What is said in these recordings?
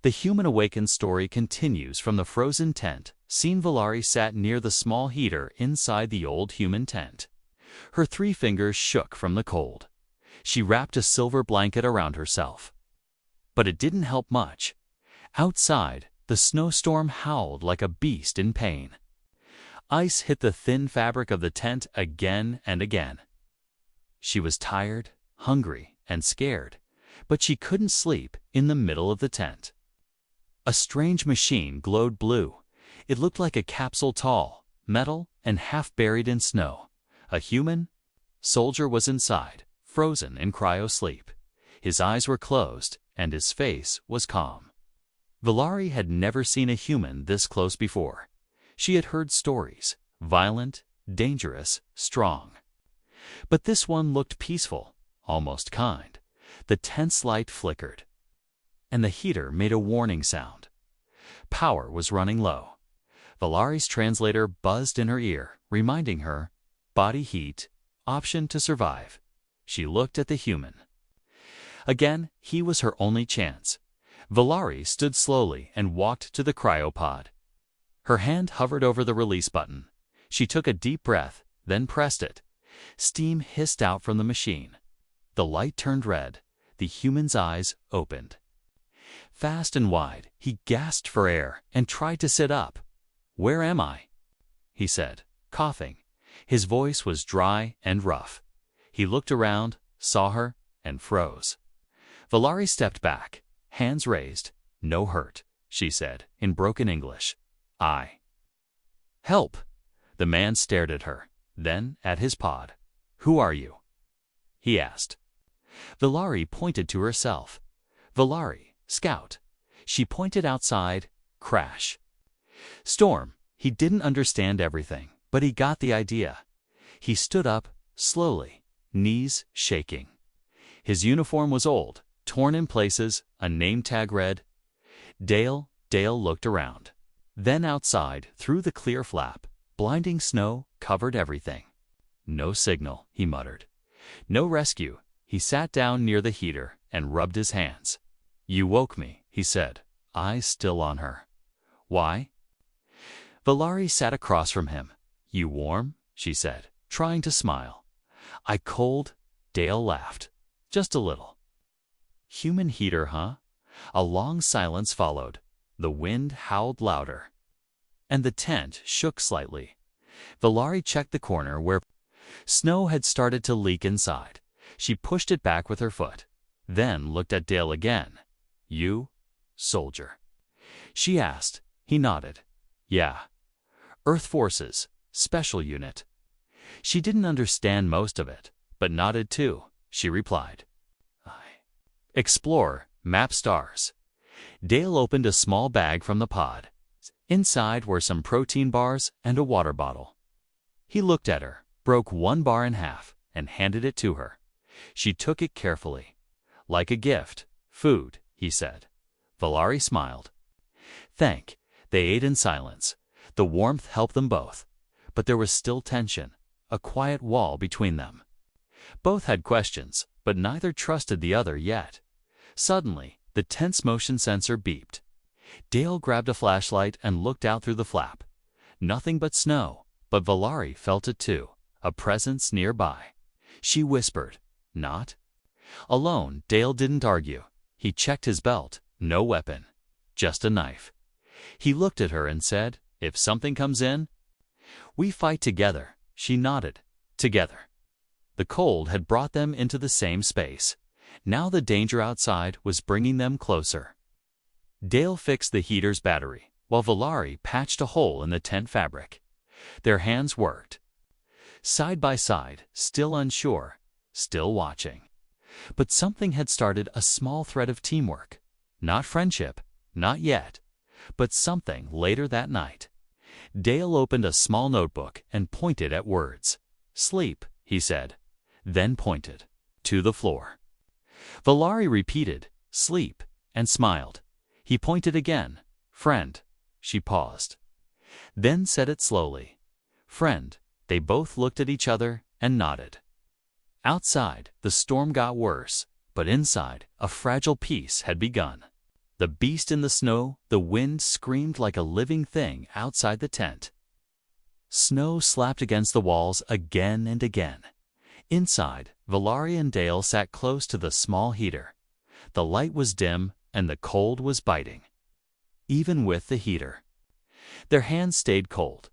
The Human Awakened story continues from the frozen tent. Scene: Valari sat near the small heater inside the old human tent. Her 3 fingers shook from the cold. She wrapped a silver blanket around herself. But it didn't help much. Outside, the snowstorm howled like a beast in pain. Ice hit the thin fabric of the tent again and again. She was tired, hungry, and scared, but she couldn't sleep in the middle of the tent. A strange machine glowed blue. It looked like a capsule, tall, metal, and half buried in snow. A human soldier was inside, frozen in cryo-sleep. His eyes were closed, and his face was calm. Valari had never seen a human this close before. She had heard stories, violent, dangerous, strong. But this one looked peaceful, almost kind. The tent's light flickered, and the heater made a warning sound. Power was running low. Valari's translator buzzed in her ear, reminding her, body heat, option to survive. She looked at the human. Again, he was her only chance. Valari stood slowly and walked to the cryopod. Her hand hovered over the release button. She took a deep breath, then pressed it. Steam hissed out from the machine. The light turned red. The human's eyes opened. Fast and wide, he gasped for air and tried to sit up. "Where am I?" he said, coughing. His voice was dry and rough. He looked around, saw her, and froze. Valari stepped back, hands raised. "No hurt," she said in broken English. Help!" The man stared at her, then at his pod. "Who are you?" he asked. Valari pointed to herself. "Valari, scout." She pointed outside. Crash. Storm. He didn't understand everything, but he got the idea. He stood up, slowly, knees shaking. His uniform was old, torn in places, a name tag read, Dale. Dale looked around. Then outside, through the clear flap, blinding snow covered everything. "No signal," he muttered. "No rescue." He sat down near the heater and rubbed his hands. "You woke me," he said, eyes still on her. "Why?" Valari sat across from him. "You warm?" she said, trying to smile. "I cold." Dale laughed. "Just a little." "Human heater, huh?" A long silence followed. The wind howled louder, and the tent shook slightly. Valari checked the corner where snow had started to leak inside. She pushed it back with her foot, then looked at Dale again. "You, soldier?" she asked. He nodded. "Yeah. Earth Forces, Special Unit." She didn't understand most of it, but nodded too. She replied, "Explore, map stars." Dale opened a small bag from the pod. Inside were some protein bars and a water bottle. He looked at her, broke one bar in half, and handed it to her. She took it carefully. "Like a gift. Food," he said. Valari smiled. "Thank." They ate in silence. The warmth helped them both. But there was still tension, a quiet wall between them. Both had questions, but neither trusted the other yet. Suddenly, the tent's motion sensor beeped. Dale grabbed a flashlight and looked out through the flap. Nothing but snow, but Valari felt it too, a presence nearby. She whispered, "Not?" Alone, Dale didn't argue. He checked his belt. No weapon. Just a knife. He looked at her and said, "If something comes in, we fight together." She nodded. Together. The cold had brought them into the same space. Now the danger outside was bringing them closer. Dale fixed the heater's battery, while Valari patched a hole in the tent fabric. Their hands worked. Side by side, still unsure, still watching. But something had started a small thread of teamwork. Not friendship, not yet, but something later that night. Dale opened a small notebook and pointed at words. "Sleep," he said, then pointed to the floor. Valari repeated, "Sleep," and smiled. He pointed again. "Friend." She paused. Then said it slowly. "Friend." They both looked at each other and nodded. Outside, the storm got worse, but inside, a fragile peace had begun. The beast in the snow, the wind screamed like a living thing outside the tent. Snow slapped against the walls again and again. Inside, Valari and Dale sat close to the small heater. The light was dim and the cold was biting. Even with the heater, their hands stayed cold.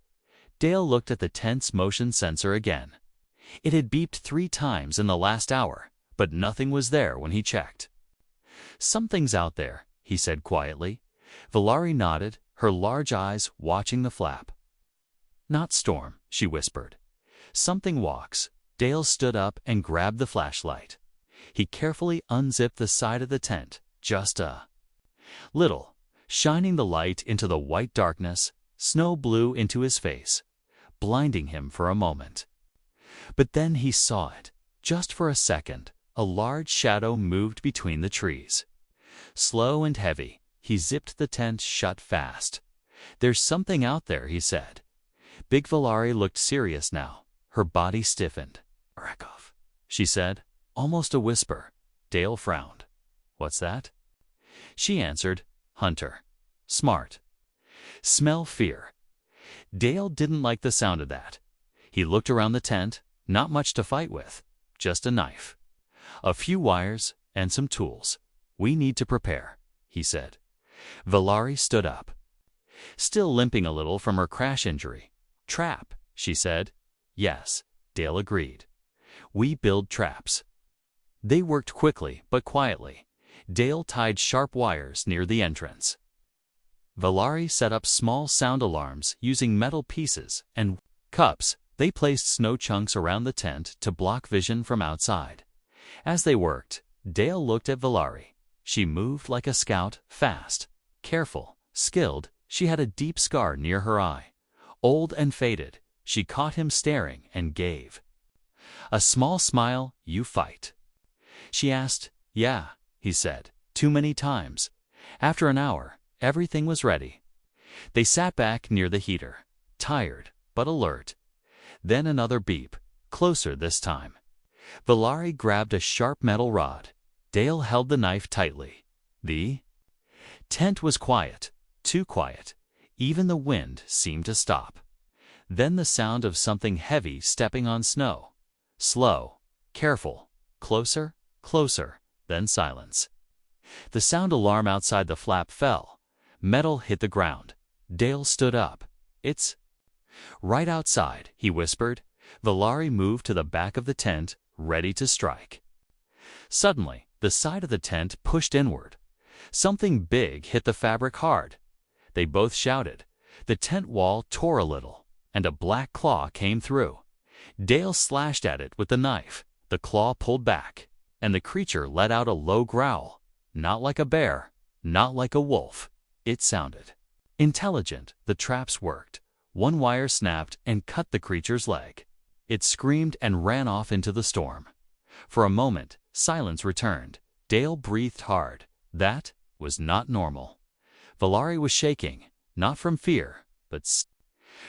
Dale looked at the tent's motion sensor again. It had beeped 3 times in the last hour, but nothing was there when he checked. "Something's out there," he said quietly. Valari nodded, her large eyes watching the flap. "Not storm," she whispered. "Something walks." Dale stood up and grabbed the flashlight. He carefully unzipped the side of the tent, just a little, shining the light into the white darkness. Snow blew into his face, blinding him for a moment. But then he saw it. Just for a second, a large shadow moved between the trees. Slow and heavy, he zipped the tent shut fast. "There's something out there," he said. Big Valari looked serious now. Her body stiffened. "Arakov," she said, almost a whisper. Dale frowned. "What's that?" She answered, "Hunter. Smart. Smell fear." Dale didn't like the sound of that. He looked around the tent, not much to fight with, just a knife, a few wires, and some tools. "We need to prepare," he said. Valari stood up, still limping a little from her crash injury. "Trap," she said. "Yes," Dale agreed. "We build traps." They worked quickly but quietly. Dale tied sharp wires near the entrance. Valari set up small sound alarms using metal pieces and cups. They placed snow chunks around the tent to block vision from outside. As they worked, Dale looked at Valari. She moved like a scout, fast, careful, skilled. She had a deep scar near her eye, old and faded. She caught him staring and gave a small smile. "You fight?" She asked. "Yeah," he said. "Too many times." After an hour, everything was ready. They sat back near the heater, tired but alert. Then another beep, closer this time. Valari grabbed a sharp metal rod. Dale held the knife tightly. The tent was quiet, too quiet. Even the wind seemed to stop. Then the sound of something heavy stepping on snow. Slow, careful, closer, closer, then silence. The sound alarm outside the flap fell. Metal hit the ground. Dale stood up. "It's right outside," he whispered. Valari moved to the back of the tent, ready to strike. Suddenly, the side of the tent pushed inward. Something big hit the fabric hard. They both shouted. The tent wall tore a little, and a black claw came through. Dale slashed at it with the knife. The claw pulled back, and the creature let out a low growl. Not like a bear, not like a wolf. It sounded intelligent. The traps worked. One wire snapped and cut the creature's leg. It screamed and ran off into the storm. For a moment, silence returned. Dale breathed hard. That was not normal. Valari was shaking, not from fear, but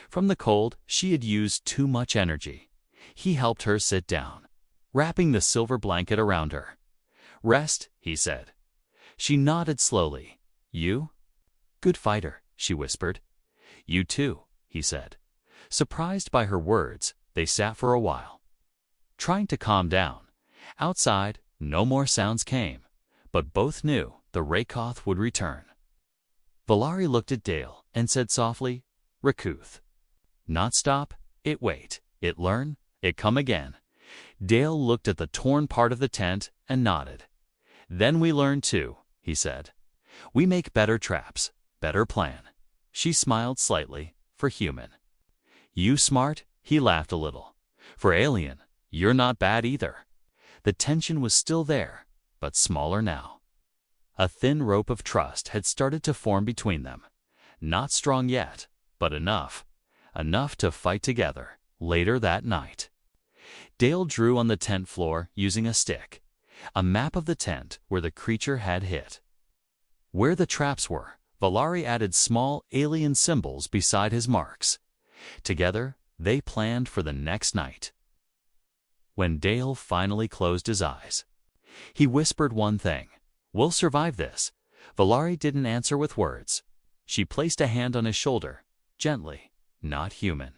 from the cold. She had used too much energy. He helped her sit down, wrapping the silver blanket around her. "Rest," he said. She nodded slowly. "You?" "Good fighter," she whispered. "You too," he said. Surprised by her words, they sat for a while, trying to calm down. Outside, no more sounds came, but both knew the Rakoth would return. Valari looked at Dale and said softly, "Rakuth." Not stop, it wait, it learn, it come again. Dale looked at the torn part of the tent and nodded. "Then we learn too," he said. "We make better traps, better plan." She smiled slightly, for human. "You smart?" He laughed a little. "For alien, you're not bad either." The tension was still there, but smaller now. A thin rope of trust had started to form between them. Not strong yet, but enough. Enough to fight together. Later that night, Dale drew on the tent floor using a stick. A map of the tent where the creature had hit. Where the traps were, Valari added small alien symbols beside his marks. Together, they planned for the next night. When Dale finally closed his eyes, he whispered one thing. "We'll survive this, Valari didn't answer with words. She placed a hand on his shoulder, gently, not human,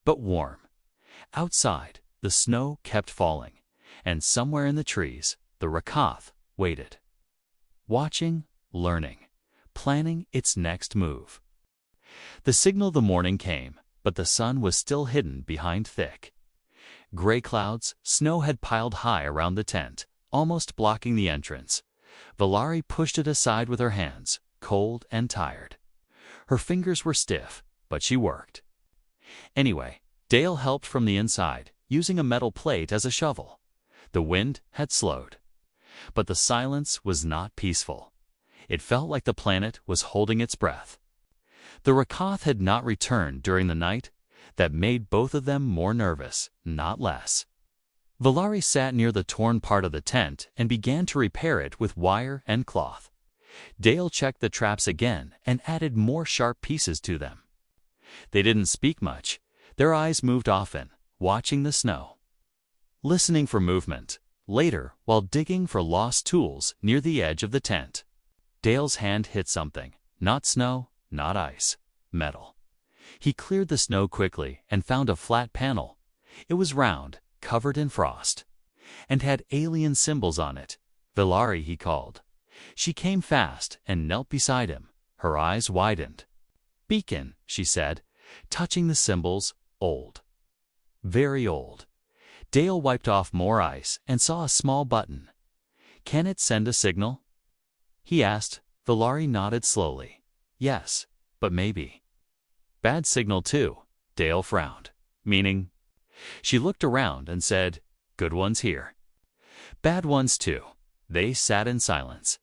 but warm. Outside, the snow kept falling, and somewhere in the trees, the Rakath waited. Watching, learning, planning its next move. The signal of the morning came, but the sun was still hidden behind thick gray clouds. Snow had piled high around the tent, almost blocking the entrance. Valari pushed it aside with her hands, cold and tired. Her fingers were stiff, but she worked. Anyway, Dale helped from the inside, using a metal plate as a shovel. The wind had slowed. But the silence was not peaceful. It felt like the planet was holding its breath. The Rakath had not returned during the night. That made both of them more nervous, not less. Valari sat near the torn part of the tent and began to repair it with wire and cloth. Dale checked the traps again and added more sharp pieces to them. They didn't speak much. Their eyes moved often, watching the snow, listening for movement. Later, while digging for lost tools near the edge of the tent, Dale's hand hit something. Not snow, not ice, metal. He cleared the snow quickly and found a flat panel. It was round, covered in frost, and had alien symbols on it. Valari, he called. She came fast and knelt beside him. Her eyes widened. Beacon, she said, touching the symbols. Old. Very old. Dale wiped off more ice and saw a small button. Can it send a signal? He asked. Valari nodded slowly. Yes, but maybe. Bad signal too. Dale frowned. Meaning? She looked around and said, good ones here. Bad ones too. They sat in silence.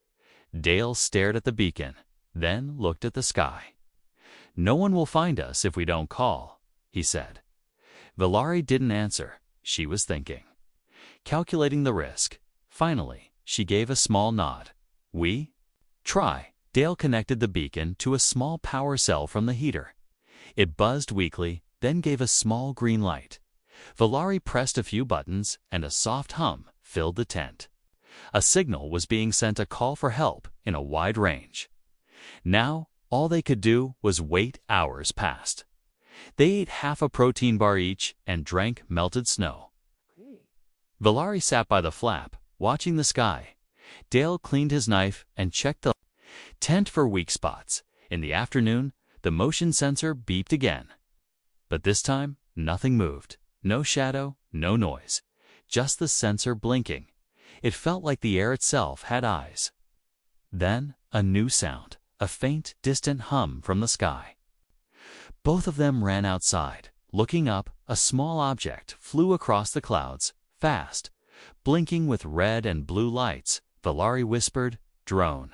Dale stared at the beacon, then looked at the sky. No one will find us if we don't call, he said. Valari didn't answer. She was thinking. Calculating the risk. Finally, she gave a small nod. We? Try. Dale connected the beacon to a small power cell from the heater. It buzzed weakly, then gave a small green light. Valari pressed a few buttons, and a soft hum filled the tent. A signal was being sent, a call for help in a wide range. Now, all they could do was wait. Hours passed. They ate half a protein bar each and drank melted snow. Valari sat by the flap, watching the sky. Dale cleaned his knife and checked the tent for weak spots. In the afternoon, the motion sensor beeped again. But this time, nothing moved. No shadow, no noise. Just the sensor blinking. It felt like the air itself had eyes. Then, a new sound, a faint, distant hum from the sky. Both of them ran outside. Looking up, a small object flew across the clouds, fast, blinking with red and blue lights. Valari whispered, drone.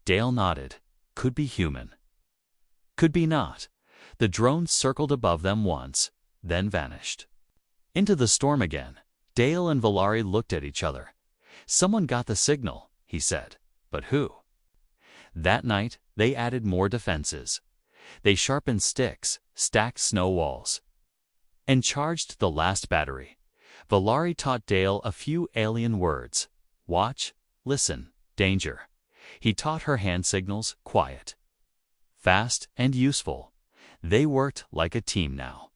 Dale nodded. Could be human. Could be not. The drone circled above them once, then vanished. Into the storm again. Dale and Valari looked at each other. Someone got the signal, he said. But who? That night, they added more defenses. They sharpened sticks, stacked snow walls, and charged the last battery. Valari taught Dale a few alien words. Watch, listen, danger. He taught her hand signals, quiet, fast, and useful. They worked like a team now.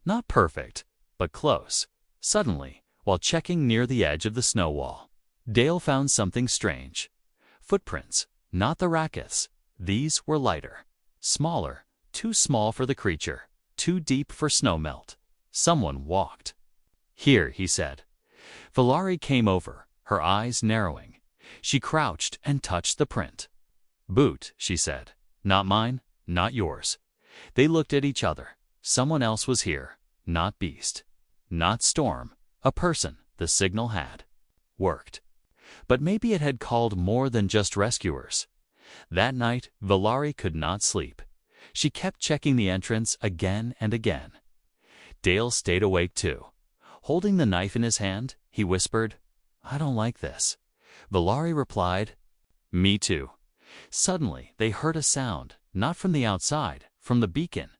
Not perfect, but close. Suddenly, while checking near the edge of the snow wall, Dale found something strange. Footprints, not the Rakaths. These were lighter, smaller, too small for the creature, too deep for snowmelt. Someone walked. Here, he said. Valari came over, her eyes narrowing. She crouched and touched the print. Boot, she said. Not mine, not yours. They looked at each other. Someone else was here. Not beast. Not storm. A person. The signal had worked. But maybe it had called more than just rescuers. That night, Valari could not sleep. She kept checking the entrance again and again. Dale stayed awake too. Holding the knife in his hand, he whispered, I don't like this. Valari replied, me too. Suddenly, they heard a sound, not from the outside, from the beacon.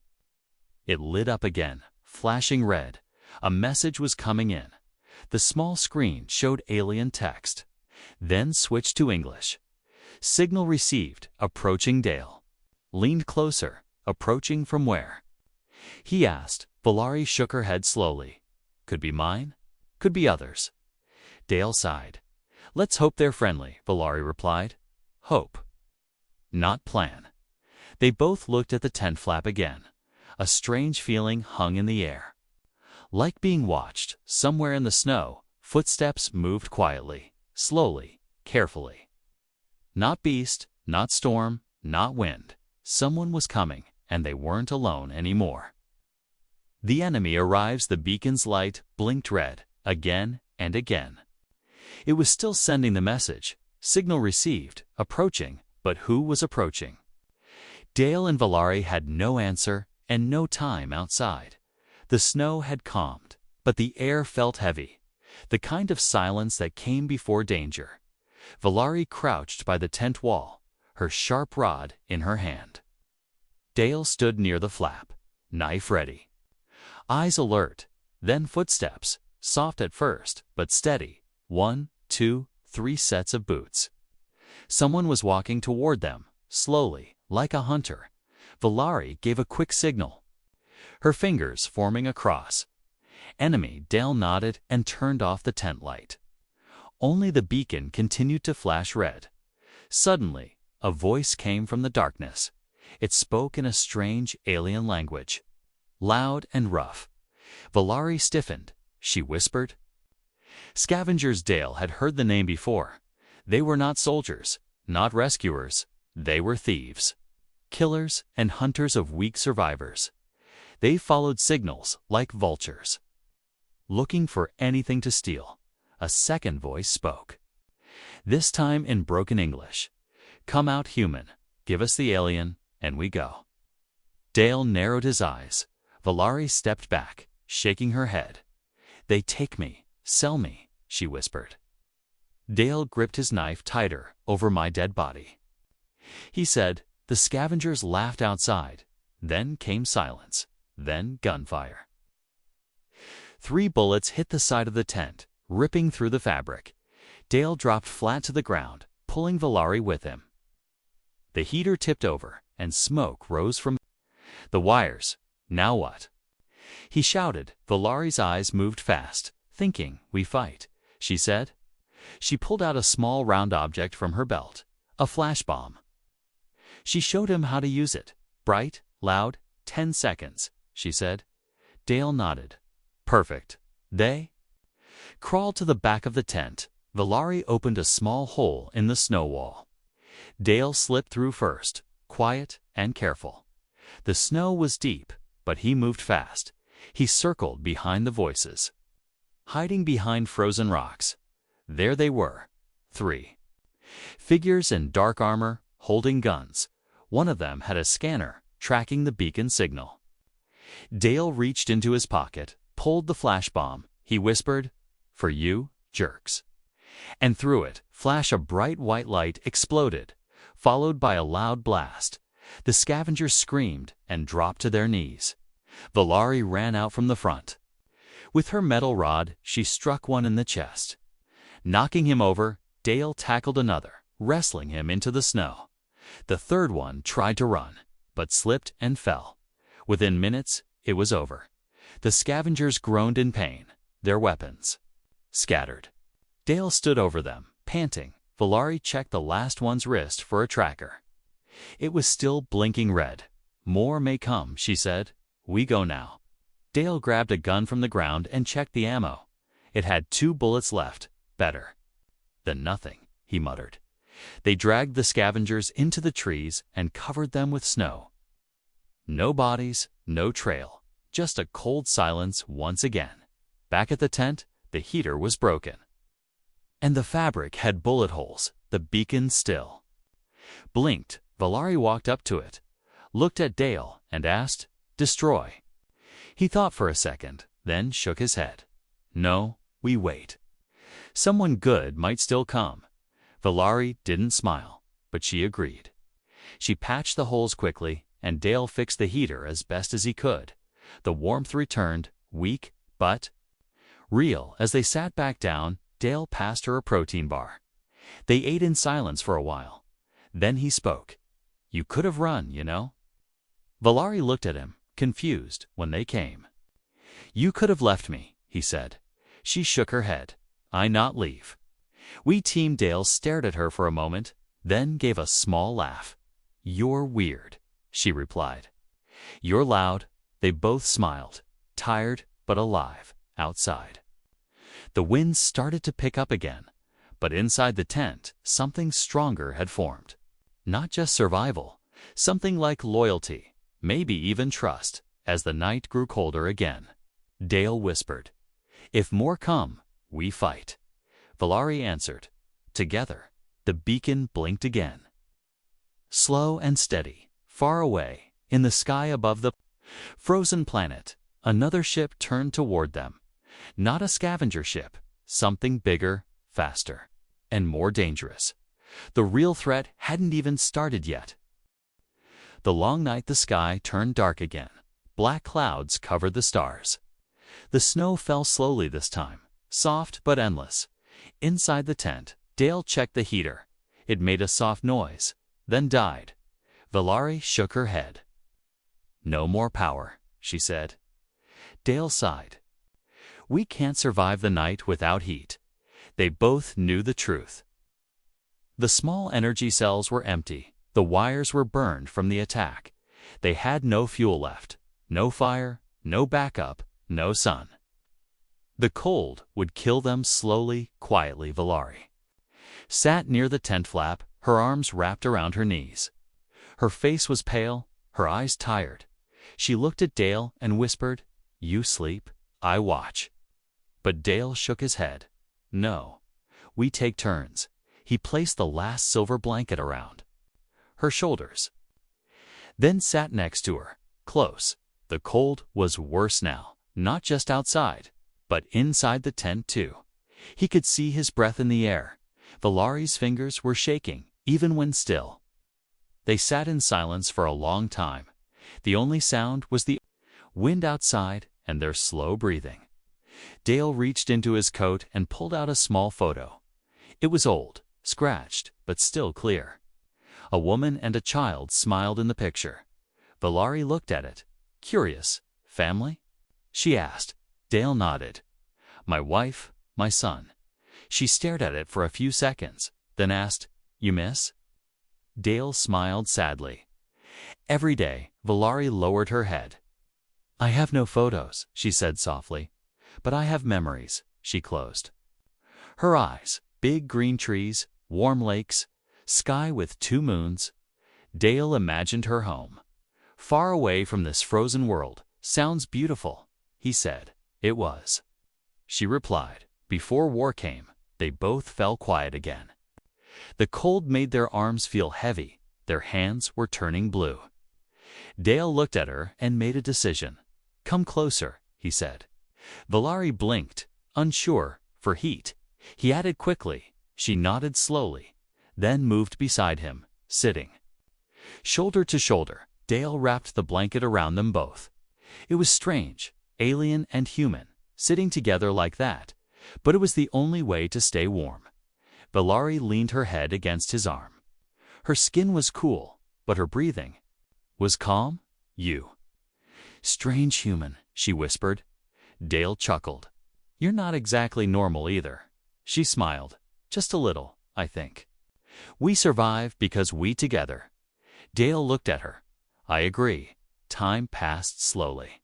It lit up again, flashing red. A message was coming in. The small screen showed alien text, then switched to English. Signal received, approaching Dale. Leaned closer, approaching from where? He asked. Valari shook her head slowly. Could be mine, could be others. Dale sighed. Let's hope they're friendly, Valari replied. Hope. Not plan. They both looked at the tent flap again. A strange feeling hung in the air. Like being watched, somewhere in the snow, footsteps moved quietly, slowly, carefully. Not beast, not storm, not wind. Someone was coming, and they weren't alone anymore. The enemy arrives. The beacon's light blinked red, again and again. It was still sending the message. Signal received, approaching, but who was approaching? Dale and Valari had no answer and no time outside. The snow had calmed, but the air felt heavy, the kind of silence that came before danger. Valari crouched by the tent wall, her sharp rod in her hand. Dale stood near the flap, knife ready. Eyes alert, then footsteps, soft at first, but steady. 1, 2, 3 sets of boots. Someone was walking toward them, slowly, like a hunter. Valari gave a quick signal, her fingers forming a cross. Enemy. Dale nodded and turned off the tent light. Only the beacon continued to flash red. Suddenly, a voice came from the darkness. It spoke in a strange alien language, loud and rough. Valari stiffened. She whispered. Scavengers. Dale had heard the name before. They were not soldiers, not rescuers. They were thieves, killers and hunters of weak survivors. They followed signals like vultures, looking for anything to steal. A second voice spoke, this time in broken English. Come out, human. Give us the alien, and we go. Dale narrowed his eyes. Valari stepped back, shaking her head. They take me, sell me, she whispered. Dale gripped his knife tighter over my dead body. He said. The scavengers laughed outside. Then came silence. Then gunfire. 3 bullets hit the side of the tent, ripping through the fabric. Dale dropped flat to the ground, pulling Valari with him. The heater tipped over, and smoke rose from the wires. Now what? He shouted. Valari's eyes moved fast. Thinking. We fight, she said. She pulled out a small round object from her belt, a flash bomb. She showed him how to use it. Bright, loud, 10 seconds, she said. Dale nodded. Perfect. They crawled to the back of the tent. Valari opened a small hole in the snow wall. Dale slipped through first, quiet and careful. The snow was deep, but he moved fast. He circled behind the voices, hiding behind frozen rocks. There they were, 3 figures in dark armor, holding guns. One of them had a scanner, tracking the beacon signal. Dale reached into his pocket, pulled the flash bomb. He whispered, for you, jerks. And through it, flash a bright white light exploded, followed by a loud blast. The scavengers screamed and dropped to their knees. Valari ran out from the front. With her metal rod, she struck one in the chest. Knocking him over, Dale tackled another, wrestling him into the snow. The third one tried to run, but slipped and fell. Within minutes, it was over. The scavengers groaned in pain, their weapons scattered. Dale stood over them, panting. Valari checked the last one's wrist for a tracker. It was still blinking red. More may come, she said. We go now. Dale grabbed a gun from the ground and checked the ammo. It had 2 bullets left. Better than nothing, he muttered. They dragged the scavengers into the trees and covered them with snow. No bodies, no trail, just a cold silence once again. Back at the tent, the heater was broken, and the fabric had bullet holes. The beacon still blinked. Valari walked up to it, looked at Dale, and asked, destroy. He thought for a second, then shook his head. No, we wait. Someone good might still come. Valari didn't smile, but she agreed. She patched the holes quickly, and Dale fixed the heater as best as he could. The warmth returned, weak, but real. As they sat back down, Dale passed her a protein bar. They ate in silence for a while. Then he spoke. You could have run, you know. Valari looked at him, confused, when they came. You could have left me, he said. She shook her head. I not leave. We Team Dale stared at her for a moment, then gave a small laugh. You're weird, she replied. You're loud. They both smiled, tired but alive, outside. The wind started to pick up again, but inside the tent, something stronger had formed. Not just survival, something like loyalty, maybe even trust, as the night grew colder again. Dale whispered, If more come, we fight. Valari answered, Together. The beacon blinked again. Slow and steady, far away, in the sky above the frozen planet, another ship turned toward them. Not a scavenger ship, something bigger, faster, and more dangerous. The real threat hadn't even started yet. The long night, the sky turned dark again. Black clouds covered the stars. The snow fell slowly this time, soft but endless. Inside the tent, Dale checked the heater. It made a soft noise, then died. Valari shook her head. No more power, she said. Dale sighed. We can't survive the night without heat. They both knew the truth. The small energy cells were empty. The wires were burned from the attack. They had no fuel left. No fire, no backup, no sun. The cold would kill them slowly, quietly. Valari sat near the tent flap, her arms wrapped around her knees. Her face was pale, her eyes tired. She looked at Dale and whispered, You sleep, I watch. But Dale shook his head. No, we take turns. He placed the last silver blanket around her shoulders, then sat next to her, close. The cold was worse now, not just outside, but inside the tent too. He could see his breath in the air. Valari's fingers were shaking, even when still. They sat in silence for a long time. The only sound was the wind outside and their slow breathing. Dale reached into his coat and pulled out a small photo. It was old, scratched, but still clear. A woman and a child smiled in the picture. Valari looked at it. Curious. Family? She asked. Dale nodded. My wife, my son. She stared at it for a few seconds, then asked, You miss? Dale smiled sadly. Every day, Valari lowered her head. I have no photos, she said softly. But I have memories, she closed. Her eyes, big green trees, warm lakes, sky with 2 moons. Dale imagined her home. Far away from this frozen world. Sounds beautiful, he said. It was. She replied. Before war came, they both fell quiet again. The cold made their arms feel heavy. Their hands were turning blue. Dale looked at her and made a decision. Come closer, he said. Valari blinked, unsure, for heat. He added quickly. She nodded slowly, then moved beside him, sitting. Shoulder to shoulder, Dale wrapped the blanket around them both. It was strange, alien and human, sitting together like that, but it was the only way to stay warm. Valari leaned her head against his arm. Her skin was cool, but her breathing was calm. You. Strange human, she whispered. Dale chuckled. You're not exactly normal either. She smiled. Just a little, I think. We survive because we together. Dale looked at her. I agree. Time passed slowly.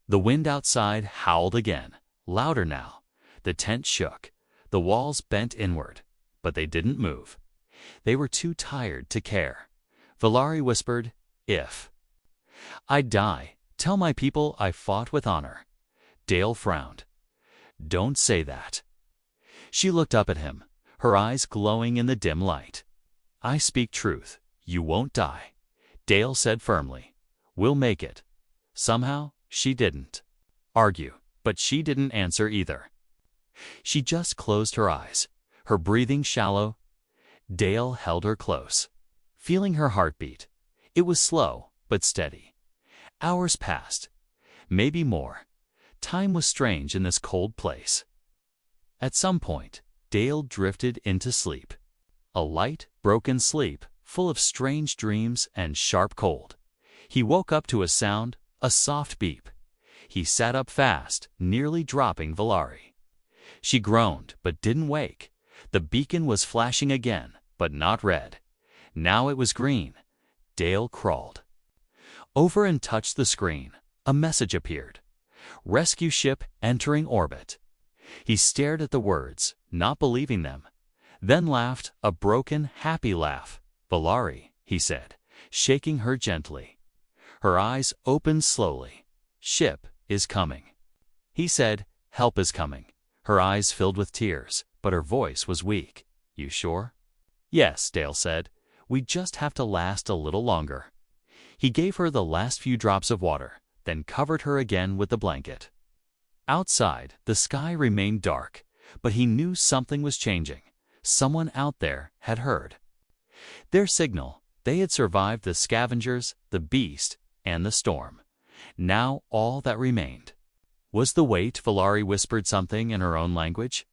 The wind outside howled again, louder now. The tent shook. The walls bent inward, but they didn't move. They were too tired to care. Valari whispered, If I die, tell my people I fought with honor. Dale frowned. Don't say that. She looked up at him, her eyes glowing in the dim light. I speak truth. You won't die. Dale said firmly. We'll make it. Somehow, she didn't argue, but she didn't answer either. She just closed her eyes, her breathing shallow. Dale held her close, feeling her heartbeat. It was slow, but steady. Hours passed, maybe more. Time was strange in this cold place. At some point, Dale drifted into sleep. A light, broken sleep, full of strange dreams and sharp cold. He woke up to a sound, a soft beep. He sat up fast, nearly dropping Valari. She groaned, but didn't wake. The beacon was flashing again, but not red. Now it was green. Dale crawled over and touched the screen. A message appeared. Rescue ship entering orbit. He stared at the words, not believing them, then laughed, a broken, happy laugh. Valari, he said, shaking her gently. Her eyes opened slowly. Ship is coming. He said, help is coming. Her eyes filled with tears, but her voice was weak. You sure? Yes, Dale said. We just have to last a little longer. He gave her the last few drops of water, then covered her again with the blanket. Outside, the sky remained dark, but he knew something was changing. Someone out there had heard their signal. They had survived the scavengers, the beast, and the storm. Now all that remained was the wait. Valari whispered something in her own language.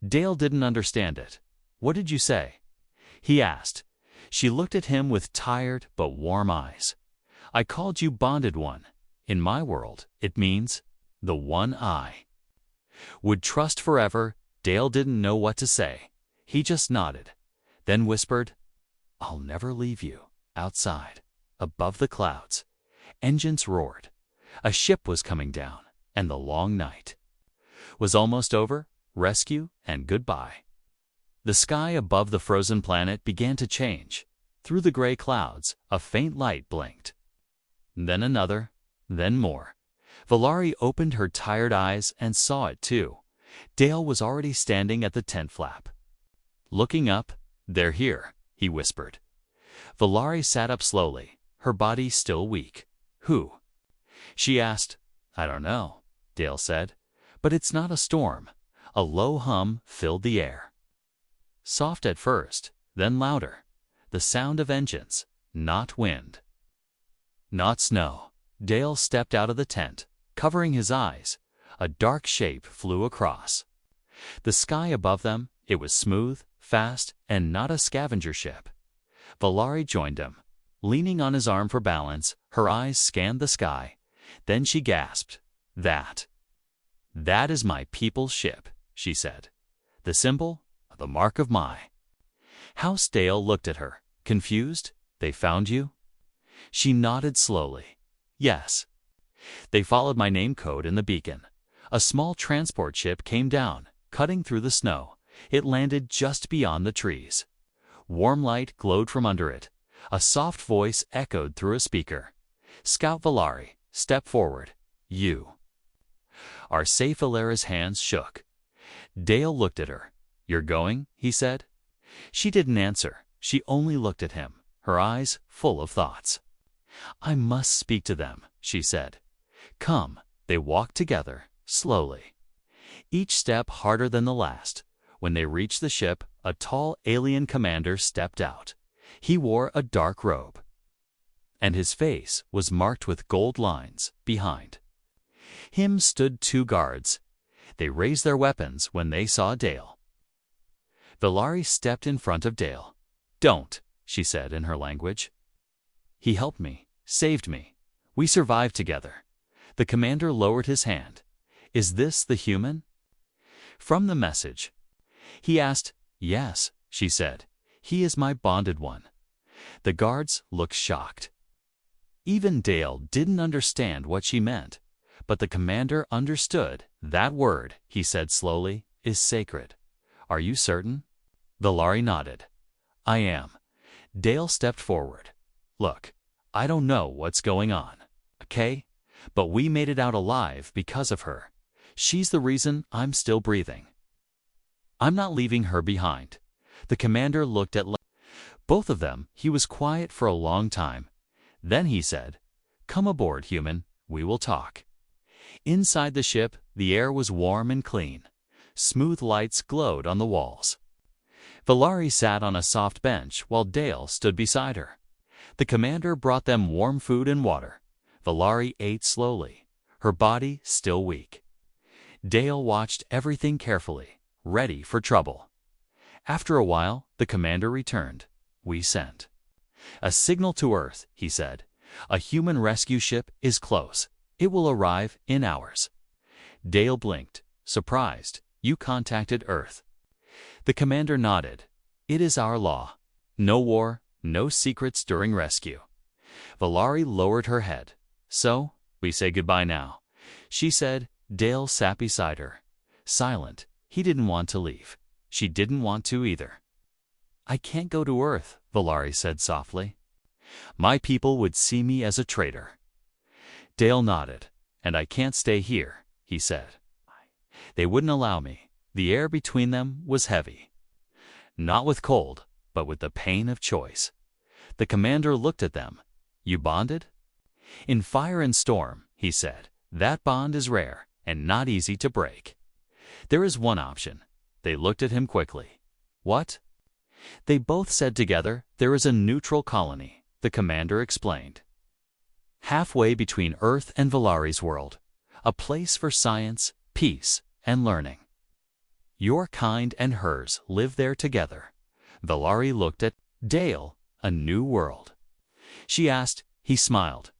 Dale didn't understand it. What did you say? He asked. She looked at him with tired but warm eyes. I called you bonded one. In my world, it means the one I would trust forever. Dale didn't know what to say. He just nodded, then whispered, I'll never leave you. Outside, above the clouds, engines roared. A ship was coming down, and the long night was almost over. Rescue and goodbye. The sky above the frozen planet began to change. Through the gray clouds, a faint light blinked. Then another, then more. Valari opened her tired eyes and saw it too. Dale was already standing at the tent flap. Looking up, they're here, he whispered. Valari sat up slowly, her body still weak. Who? She asked. I don't know, Dale said. But it's not a storm. A low hum filled the air. Soft at first, then louder. The sound of engines, not wind. Not snow. Dale stepped out of the tent, covering his eyes. A dark shape flew across the sky above them. It was smooth, fast, and not a scavenger ship. Valari joined him. Leaning on his arm for balance, her eyes scanned the sky. Then she gasped. That is my people's ship, she said. The symbol, the mark of my house. Dale looked at her, confused. They found you? She nodded slowly. Yes. They followed my name code in the beacon. A small transport ship came down, cutting through the snow. It landed just beyond the trees. Warm light glowed from under it. A soft voice echoed through a speaker. Scout Valari, step forward. You are safe. Valera's hands shook. Dale looked at her. You're going? He said. She didn't answer. She only looked at him, her eyes full of thoughts. I must speak to them, she said. Come. They walked together, slowly. Each step harder than the last. When they reached the ship, a tall alien commander stepped out. He wore a dark robe, and his face was marked with gold lines. Behind him stood two guards. They raised their weapons when they saw Dale. Valari stepped in front of Dale. Don't, she said in her language. He helped me, saved me. We survived together. The commander lowered his hand. Is this the human from the message? He asked. Yes, she said. He is my bonded one. The guards looked shocked. Even Dale didn't understand what she meant, but the commander understood. That word, he said slowly, is sacred. Are you certain? Valari nodded. I am. Dale stepped forward. Look, I don't know what's going on, okay? But we made it out alive because of her. She's the reason I'm still breathing. I'm not leaving her behind. The commander looked at both of them. He was quiet for a long time. Then he said, Come aboard, human. We will talk. Inside the ship, the air was warm and clean. Smooth lights glowed on the walls. Valari sat on a soft bench while Dale stood beside her. The commander brought them warm food and water. Valari ate slowly, her body still weak. Dale watched everything carefully, ready for trouble. After a while, the commander returned. We sent A signal to Earth, he said. A human rescue ship is close. It will arrive in hours. Dale blinked, surprised. You contacted Earth. The commander nodded. It is our law. No war, no secrets during rescue. Valari lowered her head. So, we say goodbye now, she said. Dale sat beside her, silent. He didn't want to leave. She didn't want to either. I can't go to Earth, Valari said softly. My people would see me as a traitor. Dale nodded. And I can't stay here, he said. They wouldn't allow me. The air between them was heavy. Not with cold, but with the pain of choice. The commander looked at them. You bonded? In fire and storm, he said. That bond is rare and not easy to break. There is one option. They looked at him quickly. What? They both said together, there is a neutral colony, the commander explained. Halfway between Earth and Valari's world. A place for science, peace, and learning. Your kind and hers live there together. Valari looked at Dale, a new world. She asked, he smiled.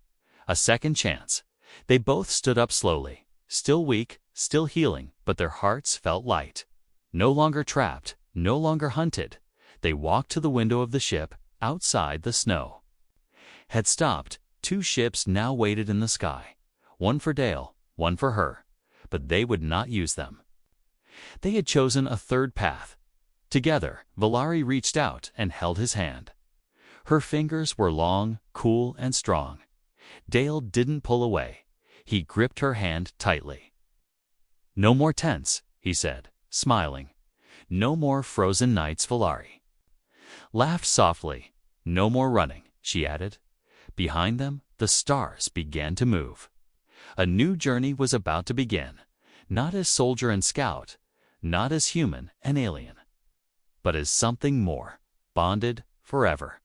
A second chance. They both stood up slowly, still weak, still healing, but their hearts felt light. No longer trapped, no longer hunted. They walked to the window of the ship, outside the snow. Had stopped, 2 ships now waited in the sky. One for Dale, one for her. But they would not use them. They had chosen a third path. Together, Valari reached out and held his hand. Her fingers were long, cool, and strong. Dale didn't pull away. He gripped her hand tightly. No more tents, he said, smiling. No more frozen nights, Valari. Laughed softly. No more running, she added. Behind them, the stars began to move. A new journey was about to begin, not as soldier and scout, not as human and alien, but as something more, bonded forever.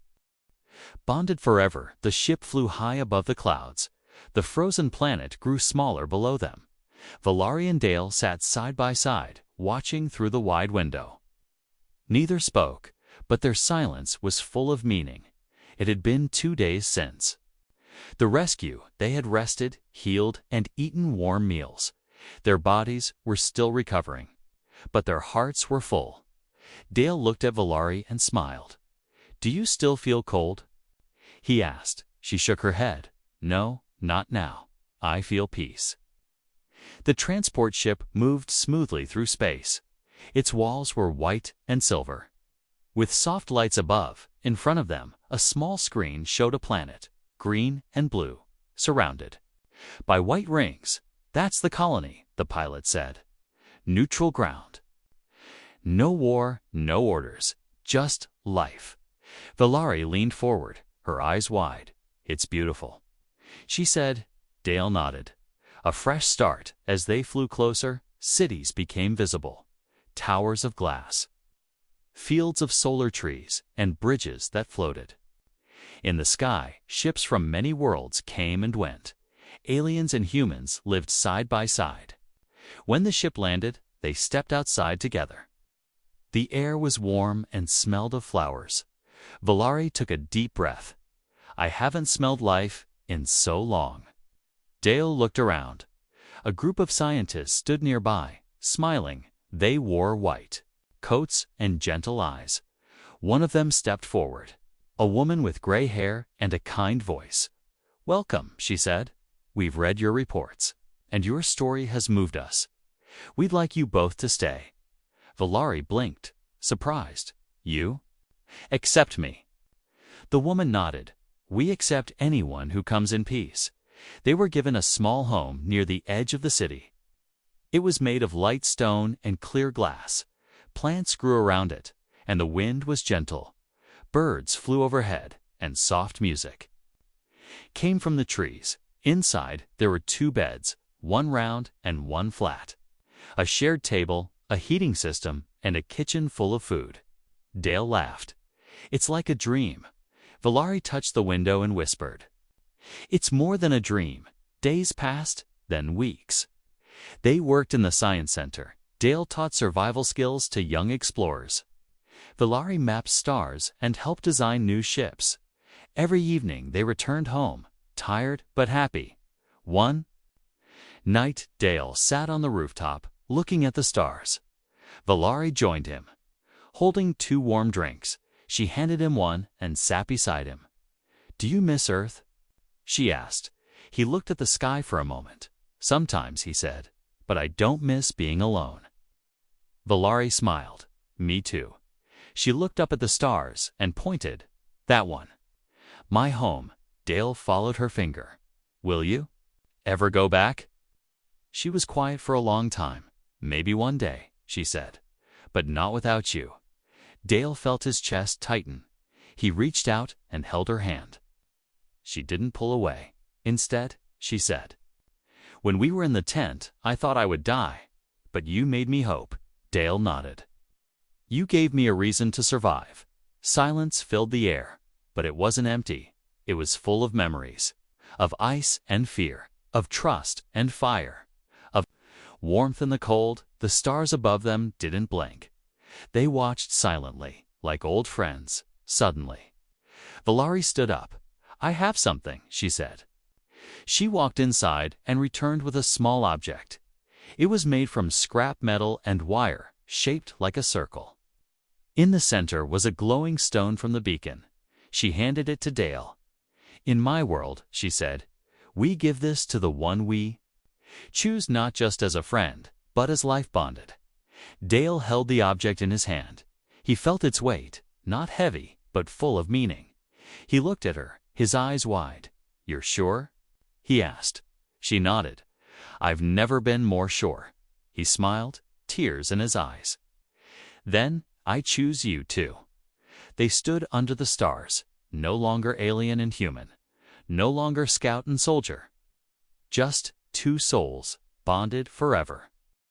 Bonded forever, the ship flew high above the clouds. The frozen planet grew smaller below them. Valari and Dale sat side by side, watching through the wide window. Neither spoke, but their silence was full of meaning. It had been 2 days since the rescue. They had rested, healed, and eaten warm meals. Their bodies were still recovering, but their hearts were full. Dale looked at Valari and smiled. Do you still feel cold? He asked. She shook her head. No, not now. I feel peace. The transport ship moved smoothly through space. Its walls were white and silver. With soft lights above, in front of them, a small screen showed a planet, green and blue, surrounded by white rings. That's the colony, the pilot said. Neutral ground. No war, no orders, just life. Valari leaned forward, her eyes wide. It's beautiful, she said. Dale nodded. A fresh start. As they flew closer, cities became visible. Towers of glass. Fields of solar trees and bridges that floated. In the sky, ships from many worlds came and went. Aliens and humans lived side by side. When the ship landed, they stepped outside together. The air was warm and smelled of flowers. Valari took a deep breath. I haven't smelled life in so long. Dale looked around. A group of scientists stood nearby, smiling. They wore white coats and gentle eyes. One of them stepped forward, a woman with gray hair and a kind voice. Welcome, she said. We've read your reports, and your story has moved us. We'd like you both to stay. Valari blinked, surprised. You? Accept me. The woman nodded. We accept anyone who comes in peace. They were given a small home near the edge of the city. It was made of light stone and clear glass. Plants grew around it, and the wind was gentle. Birds flew overhead, and soft music came from the trees. Inside, there were 2 beds, one round and one flat. A shared table, a heating system, and a kitchen full of food. Dale laughed. It's like a dream. Valari touched the window and whispered. It's more than a dream. Days passed, then weeks. They worked in the science center. Dale taught survival skills to young explorers. Valari mapped stars and helped design new ships. Every evening they returned home, tired but happy. One night, Dale sat on the rooftop, looking at the stars. Valari joined him. Holding 2 warm drinks, she handed him one and sat beside him. "Do you miss Earth?" she asked. He looked at the sky for a moment. "Sometimes," he said, "but I don't miss being alone." Valari smiled. "Me too." She looked up at the stars and pointed. "That one. My home." Dale followed her finger. "Will you ever go back?" She was quiet for a long time. "Maybe one day," she said, "but not without you." Dale felt his chest tighten. He reached out and held her hand. She didn't pull away. Instead, she said, "When we were in the tent, I thought I would die, but you made me hope." Dale nodded. "You gave me a reason to survive." Silence filled the air, but it wasn't empty. It was full of memories, of ice and fear, of trust and fire, of warmth in the cold. The stars above them didn't blink. They watched silently, like old friends. Suddenly, Valari stood up. "I have something," she said. She walked inside and returned with a small object. It was made from scrap metal and wire, shaped like a circle. In the center was a glowing stone from the beacon. She handed it to Dale. "In my world," she said, "we give this to the one we choose, not just as a friend, but as life-bonded." Dale held the object in his hand. He felt its weight, not heavy, but full of meaning. He looked at her, his eyes wide. "You're sure?" he asked. She nodded. "I've never been more sure." He smiled, tears in his eyes. "Then I choose you too." They stood under the stars, no longer alien and human, no longer scout and soldier. Just 2 souls, bonded forever.